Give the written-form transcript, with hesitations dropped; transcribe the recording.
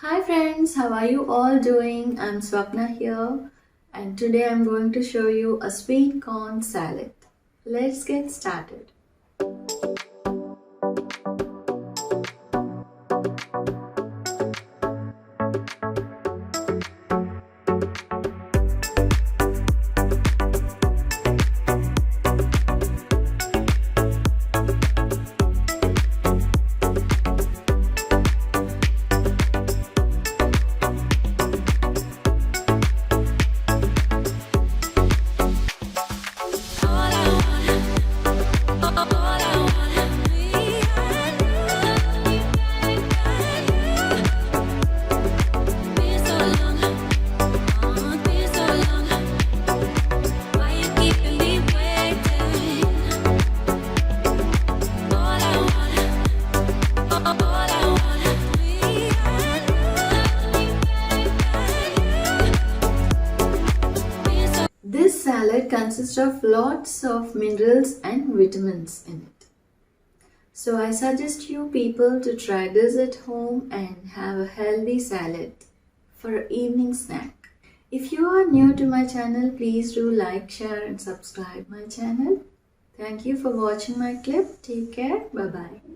Hi friends, how are you all doing? I'm Swapna here and today I'm going to show you a sweet corn salad. Let's get started. This salad consists of lots of minerals and vitamins in it. So I suggest you people to try this at home and have a healthy salad for an evening snack. If you are new to my channel, please do like, share and subscribe my channel. Thank you for watching my clip. Take care. Bye bye.